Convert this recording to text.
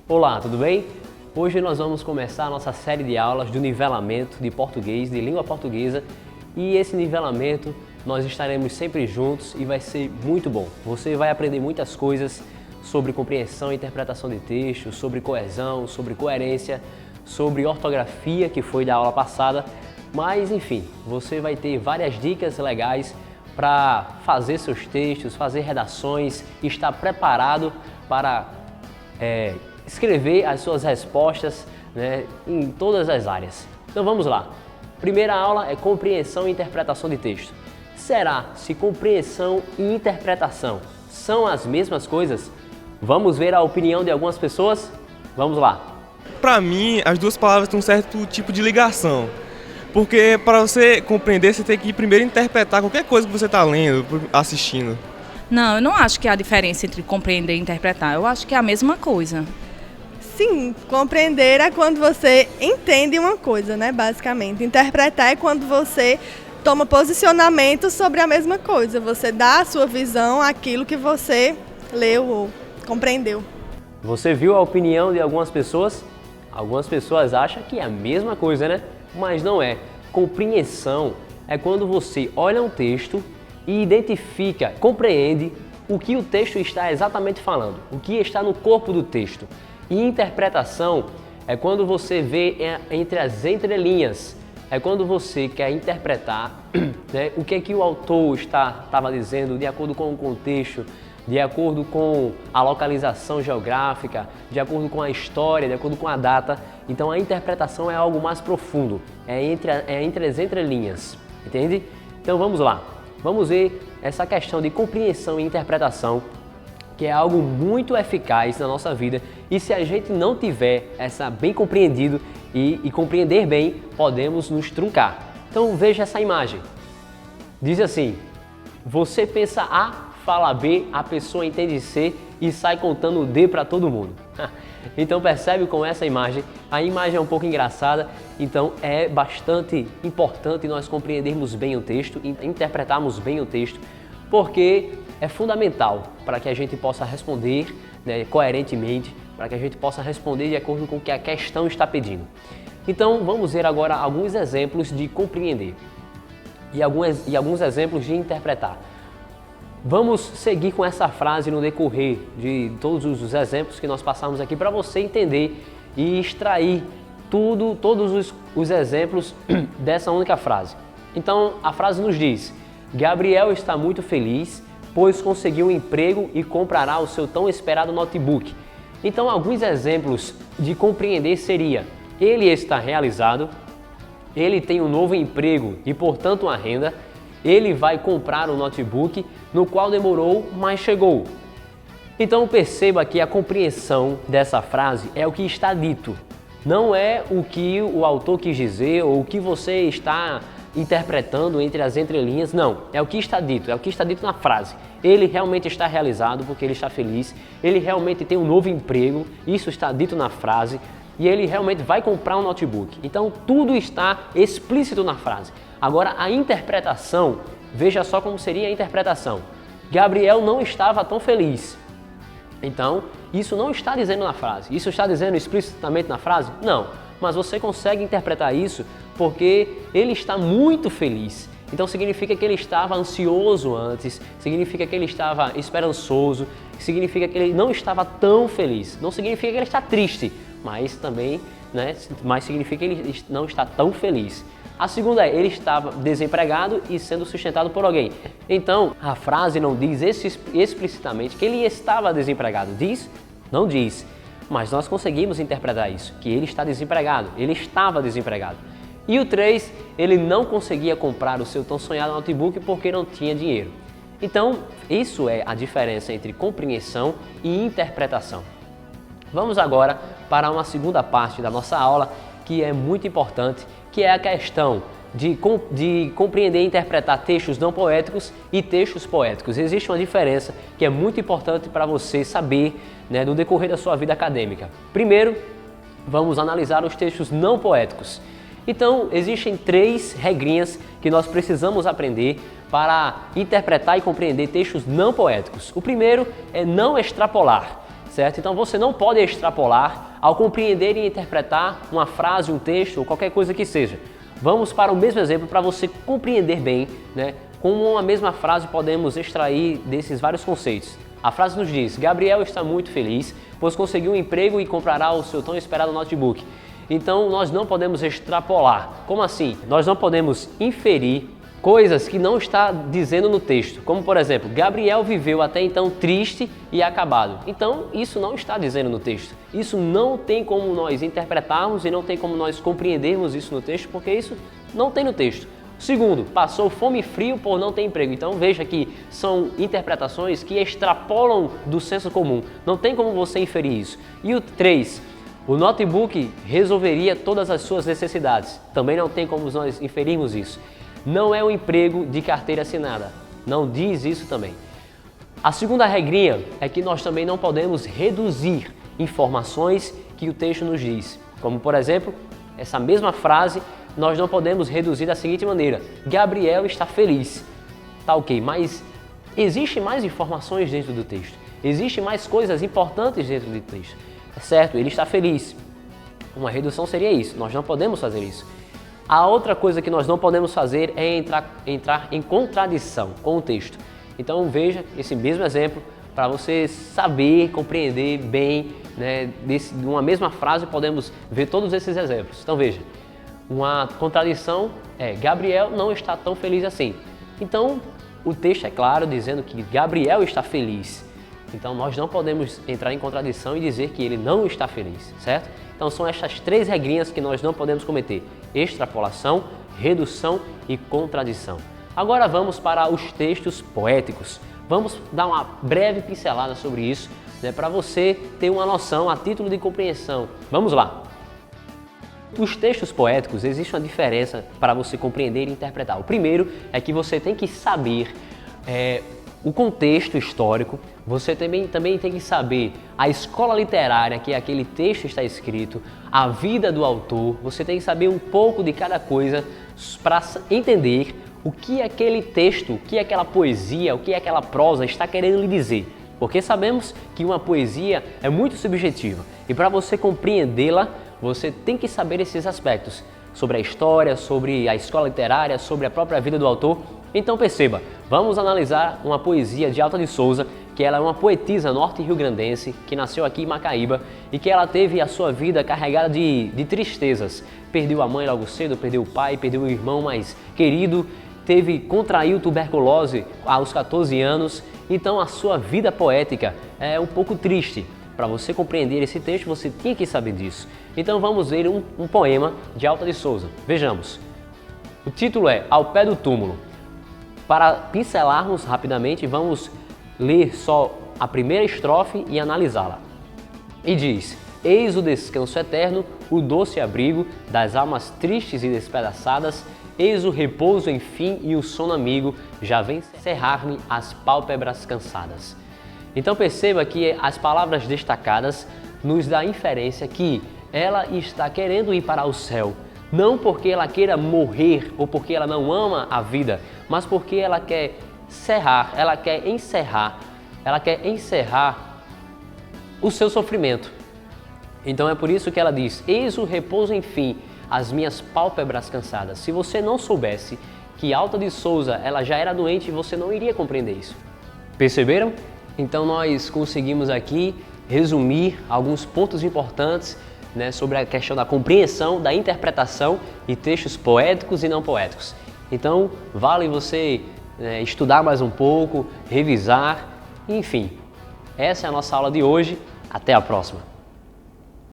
Olá, tudo bem? Hoje nós vamos começar a nossa série de aulas do nivelamento de português, de língua portuguesa, e esse nivelamento nós estaremos sempre juntos e vai ser muito bom. Você vai aprender muitas coisas sobre compreensão e interpretação de texto, sobre coesão, sobre coerência, sobre ortografia, que foi da aula passada, mas enfim, você vai ter várias dicas legais para fazer seus textos, fazer redações, estar preparado para escrever as suas respostas, né, em todas as áreas. Então vamos lá. Primeira aula é compreensão e interpretação de texto. Será se compreensão e interpretação são as mesmas coisas? Vamos ver a opinião de algumas pessoas? Vamos lá. Para mim, as duas palavras têm um certo tipo de ligação. Porque para você compreender, você tem que primeiro interpretar qualquer coisa que você está lendo, assistindo. Não, eu não acho que há diferença entre compreender e interpretar. Eu acho que é a mesma coisa. Sim, compreender é quando você entende uma coisa, né, basicamente. Interpretar é quando você toma posicionamento sobre a mesma coisa. Você dá a sua visão àquilo que você leu ou compreendeu. Você viu a opinião de algumas pessoas? Algumas pessoas acham que é a mesma coisa, né? Mas não é. Compreensão é quando você olha um texto e identifica, compreende o que o texto está exatamente falando, o que está no corpo do texto. E interpretação é quando você vê entre as entrelinhas, é quando você quer interpretar, né, o que é que o autor estava dizendo de acordo com o contexto, de acordo com a localização geográfica, de acordo com a história, de acordo com a data. Então a interpretação é algo mais profundo, é entre as entrelinhas, entende? Então vamos lá, vamos ver essa questão de compreensão e interpretação, que é algo muito eficaz na nossa vida, e se a gente não tiver essa bem compreendido e compreender bem, podemos nos truncar. Então veja essa imagem. Diz assim: você pensa A, fala B, a pessoa entende C e sai contando D para todo mundo. Então percebe com essa imagem, a imagem é um pouco engraçada, então é bastante importante nós compreendermos bem o texto, interpretarmos bem o texto, porque é fundamental para que a gente possa responder, né, coerentemente, para que a gente possa responder de acordo com o que a questão está pedindo. Então vamos ver agora alguns exemplos de compreender e alguns exemplos de interpretar. Vamos seguir com essa frase no decorrer de todos os exemplos que nós passamos aqui para você entender e extrair todos os exemplos dessa única frase. Então a frase nos diz: Gabriel está muito feliz, pois conseguiu um emprego e comprará o seu tão esperado notebook. Então alguns exemplos de compreender seria: ele está realizado, ele tem um novo emprego e portanto uma renda, ele vai comprar um notebook no qual demorou, mas chegou. Então perceba que a compreensão dessa frase é o que está dito, não é o que o autor quis dizer ou o que você está interpretando entre as entrelinhas, não, é o que está dito, é o que está dito na frase. Ele realmente está realizado porque ele está feliz, ele realmente tem um novo emprego, isso está dito na frase, e ele realmente vai comprar um notebook. Então tudo está explícito na frase. Agora a interpretação, veja só como seria a interpretação. Gabriel não estava tão feliz. Então isso não está dizendo na frase. Isso está dizendo explicitamente na frase? Não. Mas você consegue interpretar isso porque ele está muito feliz. Então significa que ele estava ansioso antes, significa que ele estava esperançoso, significa que ele não estava tão feliz. Não significa que ele está triste, mas também, né, mas significa que ele não está tão feliz. A segunda é: ele estava desempregado e sendo sustentado por alguém. Então a frase não diz explicitamente que ele estava desempregado. Diz? Não diz. Mas nós conseguimos interpretar isso, que ele está desempregado, ele estava desempregado. E o 3, ele não conseguia comprar o seu tão sonhado notebook porque não tinha dinheiro. Então, isso é a diferença entre compreensão e interpretação. Vamos agora para uma segunda parte da nossa aula, que é muito importante, que é a questão de compreender e interpretar textos não poéticos e textos poéticos. Existe uma diferença que é muito importante para você saber, né, no decorrer da sua vida acadêmica. Primeiro, vamos analisar os textos não poéticos. Então, existem 3 regrinhas que nós precisamos aprender para interpretar e compreender textos não poéticos. O primeiro é não extrapolar. certo? Então você não pode extrapolar ao compreender e interpretar uma frase, um texto ou qualquer coisa que seja. Vamos para o mesmo exemplo para você compreender bem, né? Como uma mesma frase podemos extrair desses vários conceitos. A frase nos diz: Gabriel está muito feliz, pois conseguiu um emprego e comprará o seu tão esperado notebook. Então nós não podemos extrapolar. Como assim? Nós não podemos inferir coisas que não está dizendo no texto. Como por exemplo, Gabriel viveu até então triste e acabado. Então isso não está dizendo no texto. Isso não tem como nós interpretarmos e não tem como nós compreendermos isso no texto, porque isso não tem no texto. Segundo, passou fome e frio por não ter emprego. Então veja que são interpretações que extrapolam do senso comum. Não tem como você inferir isso. E o 3, o notebook resolveria todas as suas necessidades. Também não tem como nós inferirmos isso. Não é um emprego de carteira assinada. Não diz isso também. A segunda regrinha é que nós também não podemos reduzir informações que o texto nos diz. Como por exemplo, essa mesma frase nós não podemos reduzir da seguinte maneira: Gabriel está feliz. Tá ok, mas existe mais informações dentro do texto. Existem mais coisas importantes dentro do texto. É certo, ele está feliz. Uma redução seria isso, nós não podemos fazer isso. A outra coisa que nós não podemos fazer é entrar em contradição com o texto. Então veja esse mesmo exemplo para você saber, compreender bem, né, de uma mesma frase podemos ver todos esses exemplos. Então veja, uma contradição é: Gabriel não está tão feliz assim. Então o texto é claro dizendo que Gabriel está feliz. Então nós não podemos entrar em contradição e dizer que ele não está feliz, certo? Então são essas 3 regrinhas que nós não podemos cometer: extrapolação, redução e contradição. Agora vamos para os textos poéticos. Vamos dar uma breve pincelada sobre isso, né, para você ter uma noção a título de compreensão. Vamos lá! Os textos poéticos, existe uma diferença para você compreender e interpretar. O primeiro é que você tem que saber o contexto histórico, você também tem que saber a escola literária que aquele texto está escrito, a vida do autor, você tem que saber um pouco de cada coisa para entender o que aquele texto, o que aquela poesia, o que aquela prosa está querendo lhe dizer. Porque sabemos que uma poesia é muito subjetiva e para você compreendê-la, você tem que saber esses aspectos sobre a história, sobre a escola literária, sobre a própria vida do autor. Então perceba, vamos analisar uma poesia de Alta de Souza, que ela é uma poetisa norte-riograndense, que nasceu aqui em Macaíba e que ela teve a sua vida carregada de tristezas. Perdeu a mãe logo cedo, perdeu o pai, perdeu o irmão mais querido, contraiu tuberculose aos 14 anos, então a sua vida poética é um pouco triste. Para você compreender esse texto, você tinha que saber disso. Então vamos ver um poema de Alta de Souza. Vejamos. O título é Ao Pé do Túmulo. Para pincelarmos rapidamente, vamos ler só a primeira estrofe e analisá-la. E diz: Eis o descanso eterno, o doce abrigo das almas tristes e despedaçadas, eis o repouso enfim e o sono amigo, já vem cerrar-me as pálpebras cansadas. Então perceba que as palavras destacadas nos dá a inferência que ela está querendo ir para o céu, não porque ela queira morrer ou porque ela não ama a vida, mas porque ela quer encerrar o seu sofrimento. Então é por isso que ela diz: eis o repouso enfim, as minhas pálpebras cansadas. Se você não soubesse que Alta de Souza ela já era doente, você não iria compreender isso. Perceberam? Então nós conseguimos aqui resumir alguns pontos importantes, né, sobre a questão da compreensão, da interpretação de textos poéticos e não poéticos. Então vale você estudar mais um pouco, revisar, enfim. Essa é a nossa aula de hoje. Até a próxima!